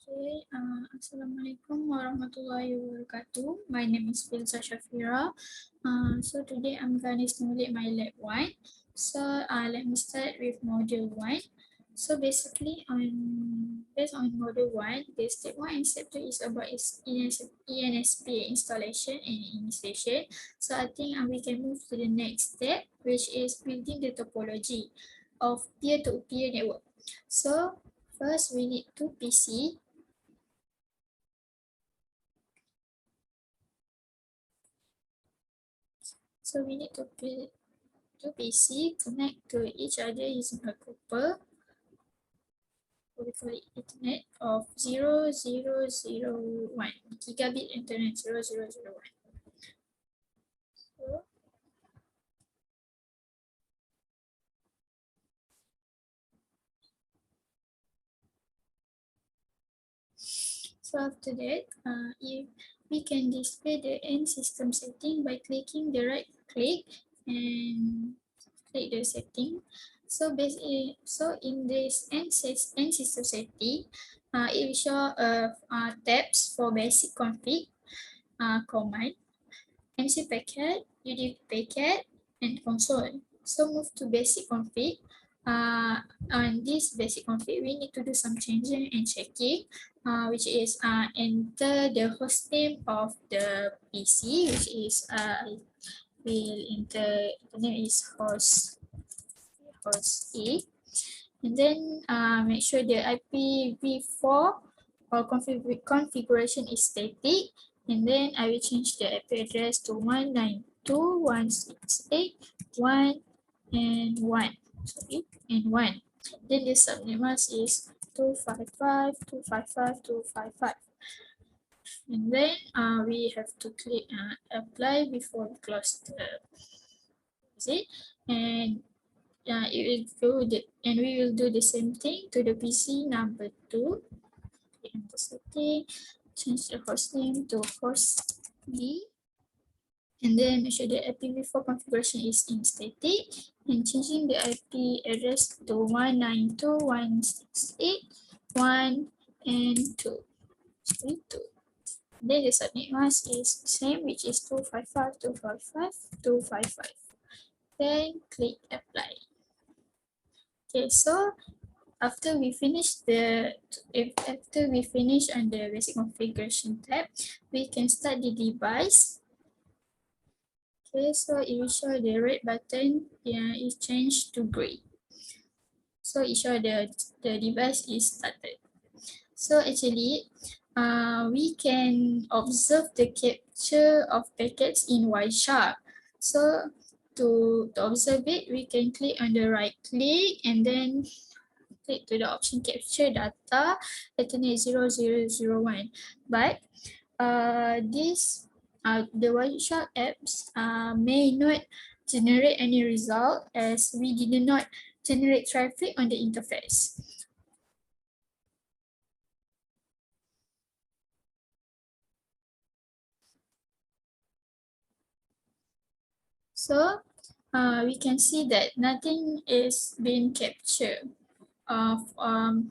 Okay, Assalamualaikum warahmatullahi wabarakatuh. My name is Filza Syafira. So today I'm going to stimulate my lab 1. So let me start with module 1. So basically based on module 1, the step 1 and step 2 is about eNSP installation and initiation. So I think we can move to the next step, which is building the topology of peer-to-peer network. So first we need two PC. So we need to build two PC, connect to each other using a couple. We call it Ethernet of 0001, gigabit internet 0001. So after that, if we can display the end system setting by clicking the right click and click the setting. So basically, in this end system setting, it will show tabs for basic config, command, MC packet, UDP packet, and console. So move to basic config. On this basic config, we need to do some changing and checking, which is enter the host name of the PC, which is will enter the name is host A, and then make sure the IPv4 or configuration is static, and then I will change the IP address to 192.168.1 and 1. Sorry, and 1. Then the subnet mask is 255.255.255. And then we have to click apply before we close the visit, and it will go and we will do the same thing to the PC number 2. Enter setting, change the host name to host B, and then make sure the IPv4 configuration is in static, and changing the IP address to 192.168.1 and 2. Sorry, 2. Then the subnet mask is the same, which is 255.255.255. Then click apply. Okay, so after we finish on the basic configuration tab, we can start the device. Okay, so it will show the red button is changed to gray. So it shows the device is started. So actually, we can observe the capture of packets in Wireshark. So to observe it, we can click on the right click and then click to the option capture data Ethernet 0001. But the Wireshark apps may not generate any result as we did not generate traffic on the interface. So we can see that nothing is being captured from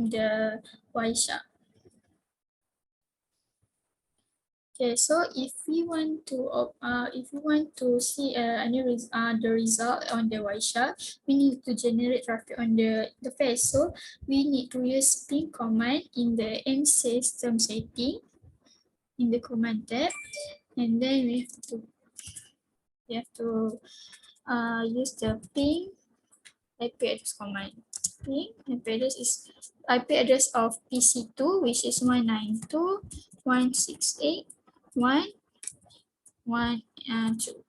the Wireshark. Okay, so if we want to see the result on the Wireshark, we need to generate traffic on the interface. So we need to use ping command in the end system setting in the command tab, and then we have to use the ping IP address command. Ping IP address is IP address of PC2, which is 192.168.1 and 2.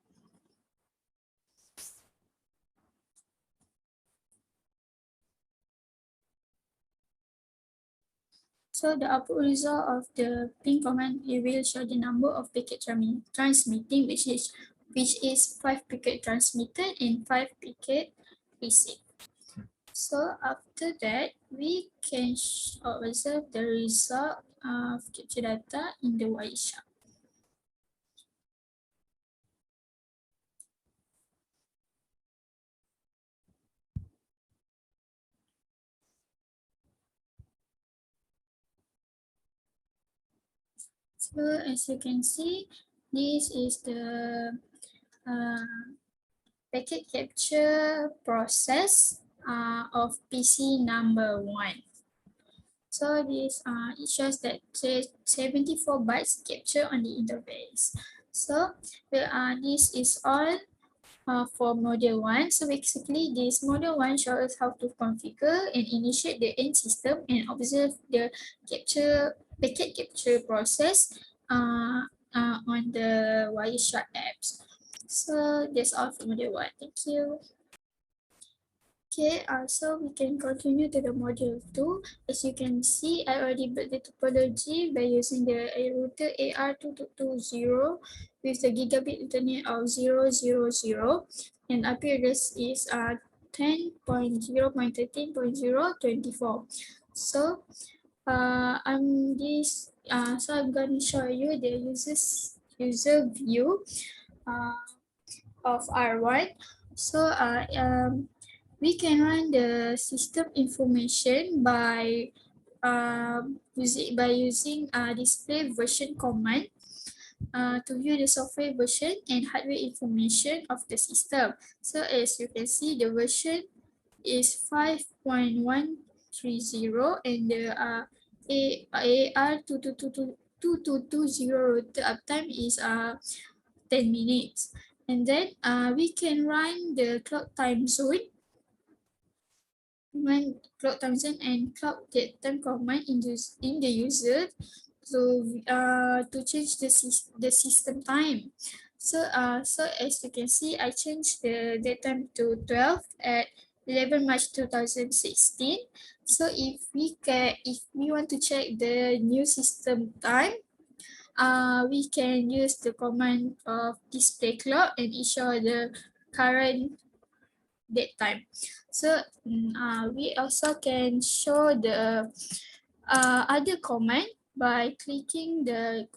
So the output result of the ping command, it will show the number of packet transmitting, which is 5 packet transmitted and 5 packet received. So after that, we can observe the result of capture data in the Wireshark. So as you can see, this is the packet capture process of PC number 1. So this it shows that 74 bytes capture on the interface. So this is all for module 1. So basically this module 1 shows how to configure and initiate the end system and observe the packet capture process on the Wireshark apps. So that's all for module 1. Thank you. Okay, so we can continue to the module 2. As you can see, I already built the topology by using the router AR2220 with the gigabit Ethernet of 000. And up here, this is 10.0.13.024. So, I'm going to show you the user view of R1. So, we can run the system information by using display version command to view the software version and hardware information of the system. So as you can see, the version is 5.130 and the AR2220 router uptime is 10 minutes. And then we can run the clock time zone clock time zone and clock date time command in the user to change the system time. So as you can see, I changed the date time to 12 at 11 March 2016. So if we want to check the new system time, we can use the command of display clock and it show the current date time. So we also can show the other command by clicking by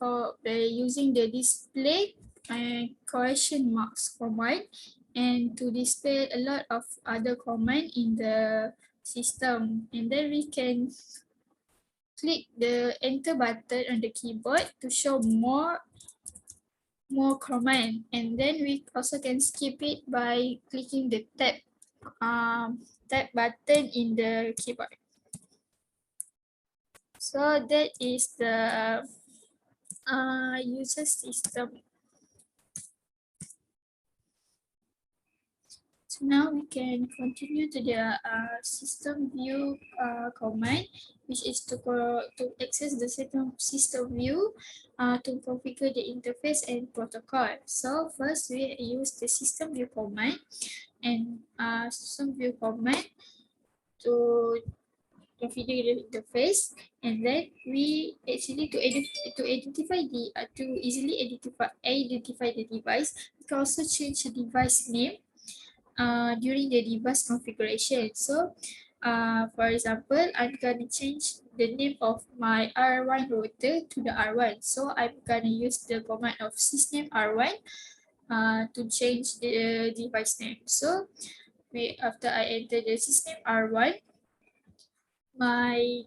using the display and question marks command, and to display a lot of other command in the system. And then we can click the enter button on the keyboard to show more command, and then we also can skip it by clicking the tab button in the keyboard. So that is the user system. So now we can continue to the system view command, which is to access the system view to configure the interface and protocol. So first we use the system view command and system view command to configure the interface, and then we actually to easily identify the device, we can also change the device name during the device configuration. So for example, I'm gonna change the name of my R1 router to the R1. So I'm gonna use the command of system R1 to change the device name. So after I enter the system R1, my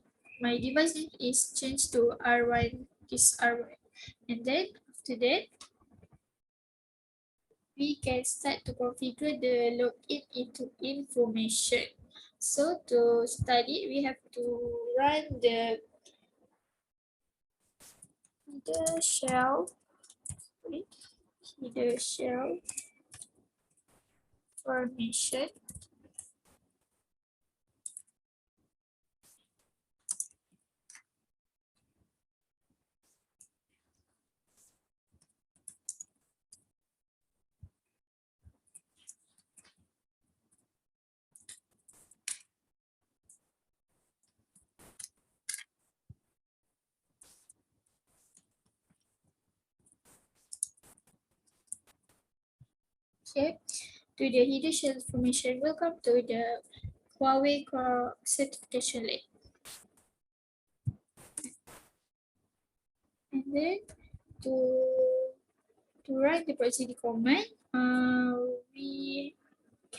device name is changed to R1, this R1. And then after that, we can start to configure the login into information. So to study, we have to run the shell formation. Okay, to the hidden shell information, welcome to the Huawei Core Certification Lab. And then to run the proxy command, we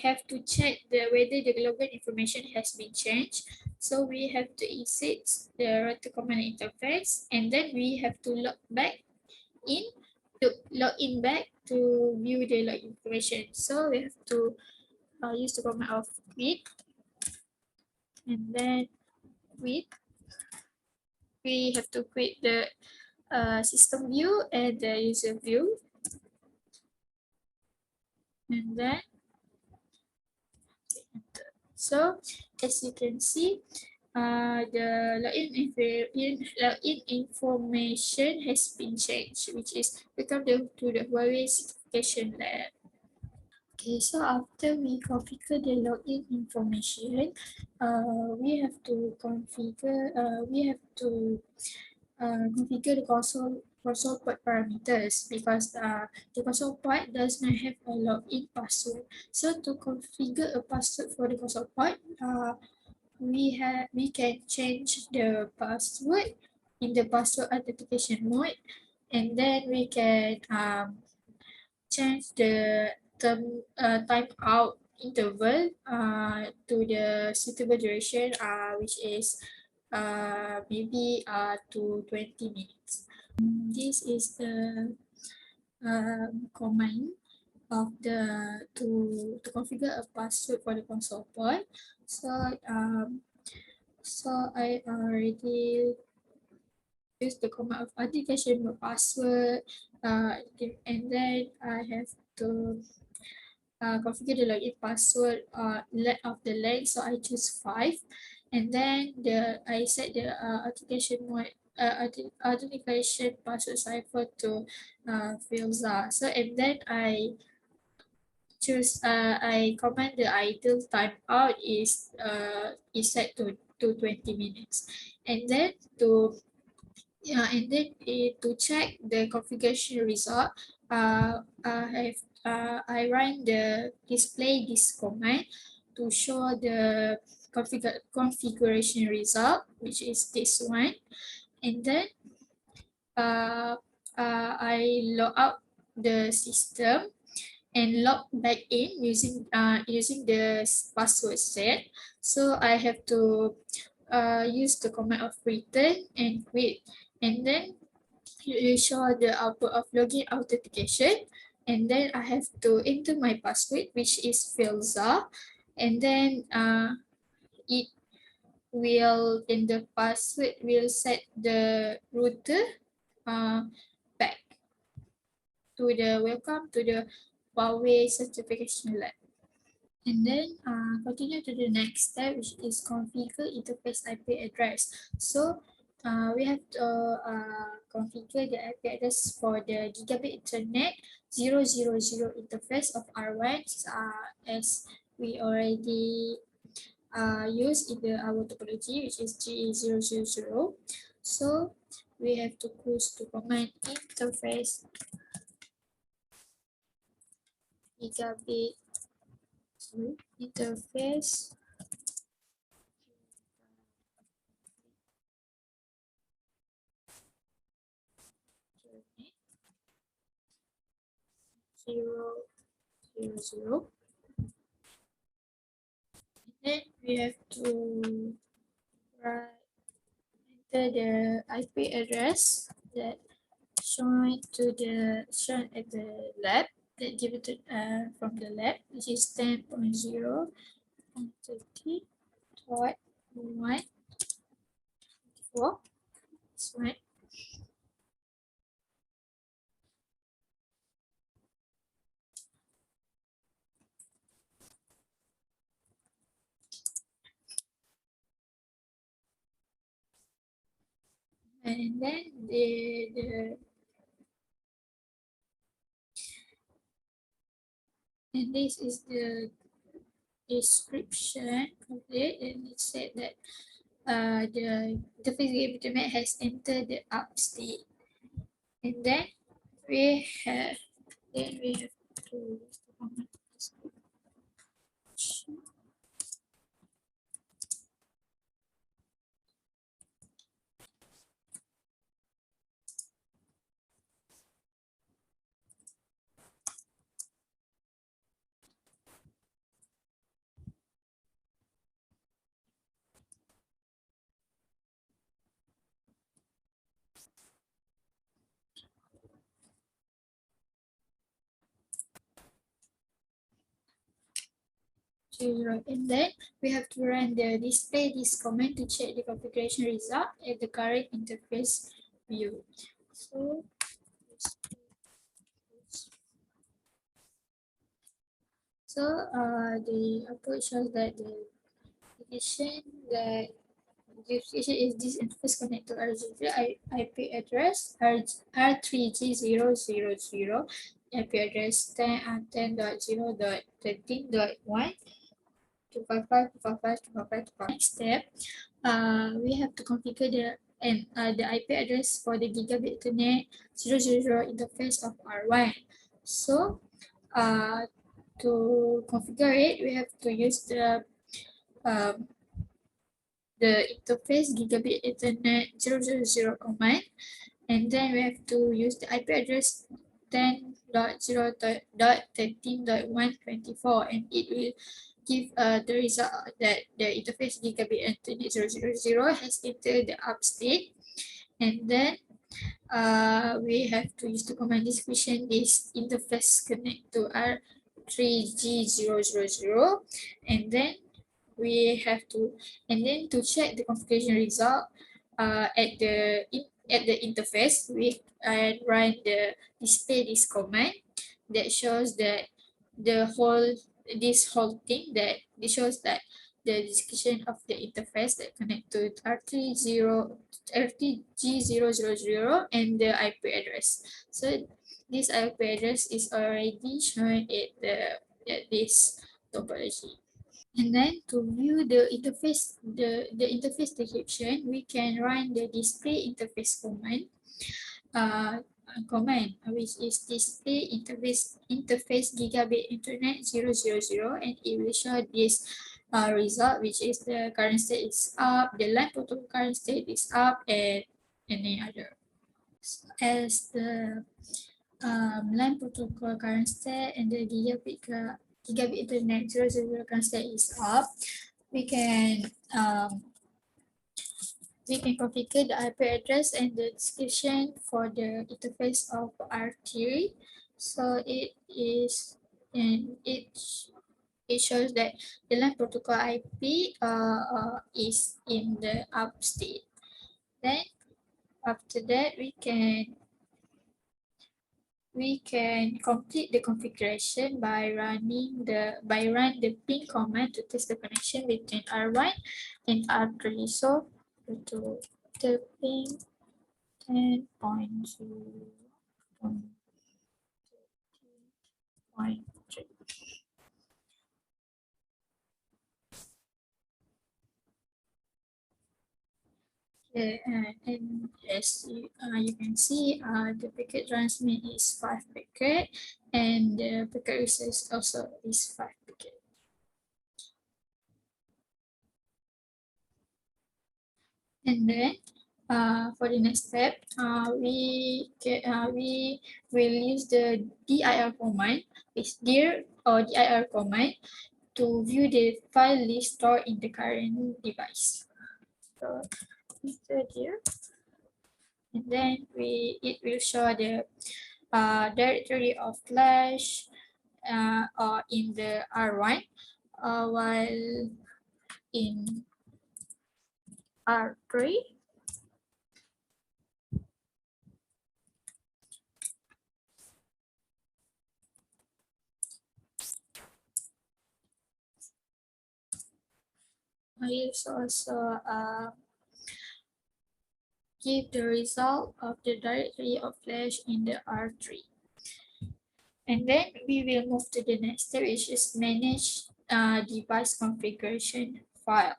have to check whether the login information has been changed. So we have to exit the router command interface, and then we have to in log in back to view the login information. So we have to use the command of quit, and then quit. We have to quit the system view and the user view, and then so as you can see, the login information has been changed, which is welcome to the Huawei certification lab. Okay, so after we configure the login information, we have to configure the console port parameters, because the console port does not have a login password. So to configure a password for the console port, we can change the password in the password authentication mode, and then we can change the timeout interval to the suitable duration, which is maybe to 20 minutes. This is the command of the to configure a password for the console port. So I already use the command of authentication password, and then I have to configure the login password of the length, so I choose 5, and then I set the authentication mode, authentication password cipher to Filza. So and then I command the idle timeout is set to 20 minutes, and then to check the configuration result, I run the display this command to show the configuration result, which is this one, and then I log out the system and log back in using the password set. So I have to use the command of return and quit, and then you show the output of login authentication, and then I have to enter my password, which is Filza, and then it the password will set the router back to the welcome to the Huawei certification lab. And then continue to the next step, which is configure interface IP address. So we have to configure the IP address for the gigabit internet 000 interface of R1, as we already used in our topology, which is GE000. So we have to choose the command interface gigabit interface 000. Then we have to enter the IP address that shown at the lab, that given from the lab, which is 10.0.30.1.4. That's right. And then and this is the description complete, and it said that the interface internet has entered the up state, and then we have to 000, and then we have to run the display this command to check the configuration result at the current interface view. The output shows that the application that the application is this interface connect to R0 IP address R3G000, IP address 10.0.13.1 255. Next step, we have to configure the IP address for the gigabit Ethernet 000 interface of R1. So, to configure it, we have to use um, the interface gigabit Ethernet 000 command, and then we have to use the IP address 10.0.13.124, and it will give the result that the interface gigabit Ethernet 000 has entered the up state. And then we have to use the command description this interface connect to R3G000, and then we have to, and then to check the configuration result at the interface, we run the display this command that shows that the whole thing that it shows that the description of the interface that connect to RTG000 and the IP address. So this IP address is already shown at this topology. And then to view the interface description, we can run the display interface command, which is display interface gigabit Ethernet 000, and it will show this result, which is the current state is up, the line protocol current state is up, and any other. As the line protocol current state and the gigabit Ethernet 000 current state is up, we can configure the IP address and the description for the interface of R3. So it is, and it shows that the line protocol IP is in the up state. Then after that, we can complete the configuration by running the ping command to test the connection between R1 and R3. So to the ping 10.0.13.3. And as you can see, the packet transmit is 5 packet, and the packet receive also is 5 packet. And then for the next step, we will use the dir command, is dir or dir command, to view the file list stored in the current device. So enter dir, and then it will show the directory of flash in the R1, while in R3 I also give the result of the directory of flash in the R3. And then we will move to the next step, which is manage device configuration file.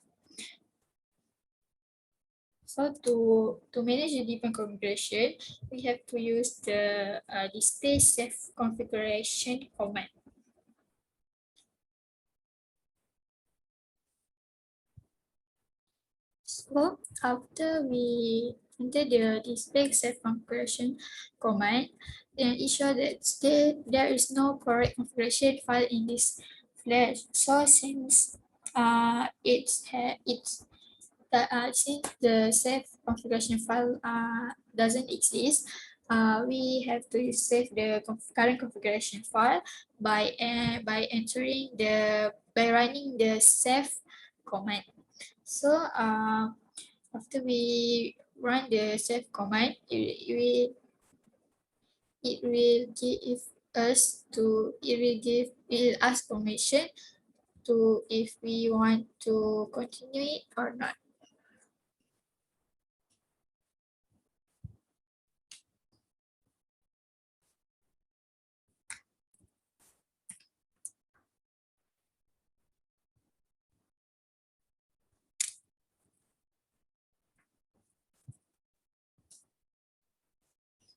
So to manage the device configuration, we have to use the display safe configuration command. So after we enter the display safe configuration command, then it shows that there is no correct configuration file in this flash. So since since the safe configuration file doesn't exist, we have to save the current configuration file by entering the by running the save command. So after we run the save command, it will ask permission to if we want to continue it or not.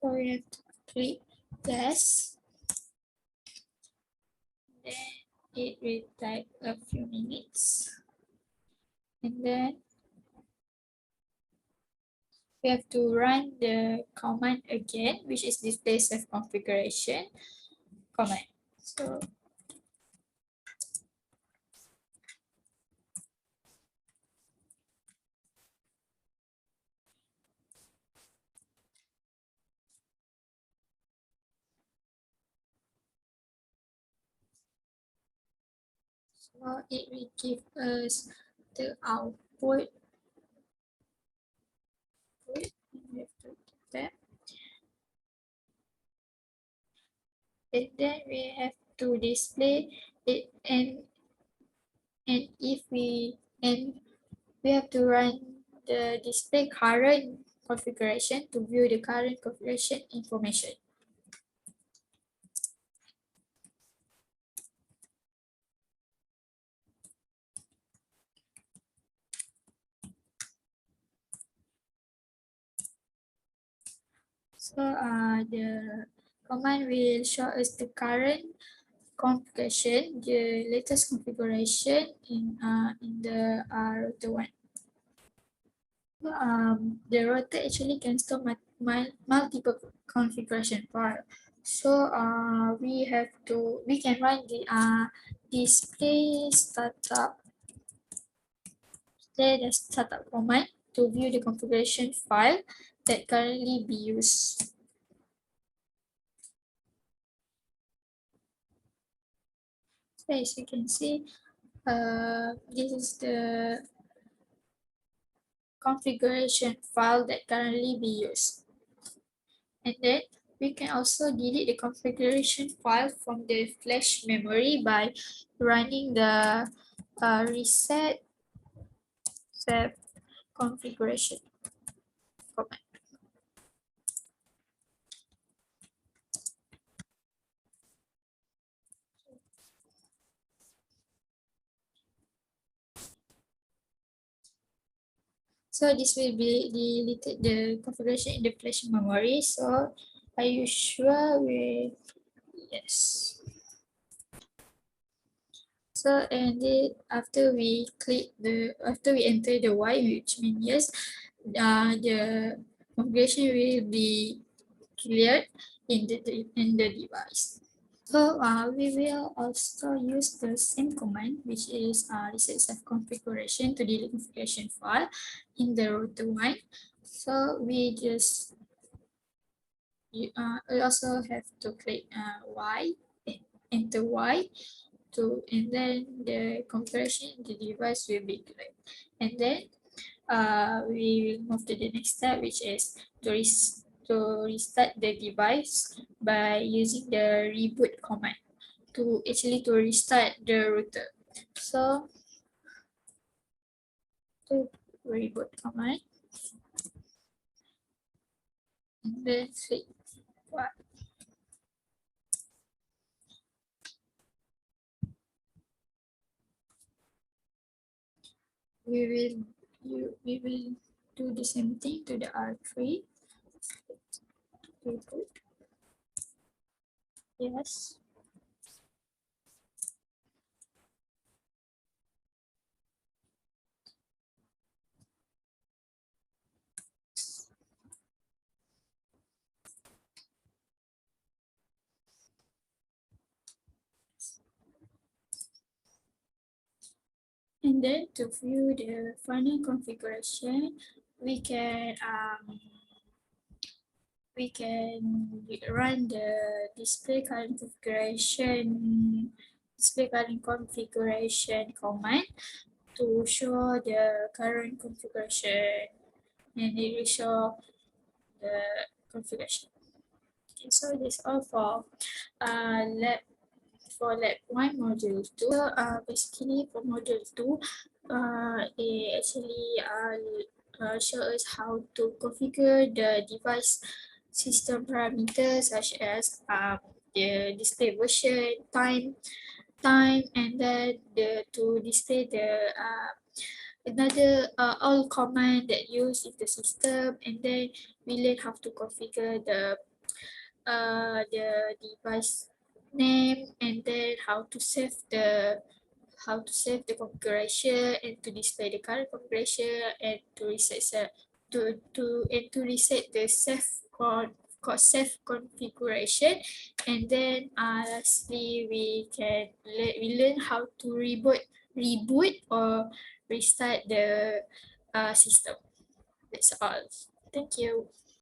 So we have to click yes. Then it will take a few minutes. And then we have to run the command again, which is display save configuration command. So it will give us the output. We have to do that. And then we have to display it, and if we have to run the display current configuration to view the current configuration information. So the command will show us the current configuration, the latest configuration in the router one. The router actually can store multiple configuration file. So we can run the display startup command to view the configuration file that currently be used. So as you can see, this is the configuration file that currently be used. And then we can also delete the configuration file from the flash memory by running the reset save configuration command. So this will be deleted the configuration in the flash memory. So are you sure yes. So and then after we enter the Y, which means yes, the configuration will be cleared in the device. So we will also use the same command, which is reset save configuration to delete configuration file in the router one. So we also have to click Y, enter Y, and then the configuration in the device will be cleared. And then we will move to the next step, which is to restart the device by using the reboot command to restart the router. So to reboot command, and then click what we will do the same thing to the R3. Reboot. Yes. And then to view the final configuration, we can run the display current configuration display current configuration command to show the current configuration, and it will show the configuration. Okay, so this all for lab 1 module 2. So basically for module 2, it actually show us how to configure the device system parameters such as the display version, time, and then to display the another all command that used in the system, and then we learn how to configure the device name, and then how to save the configuration, and to display the current configuration, and to reset the save configuration, and then lastly we learn how to reboot or restart the system. That's all. Thank you.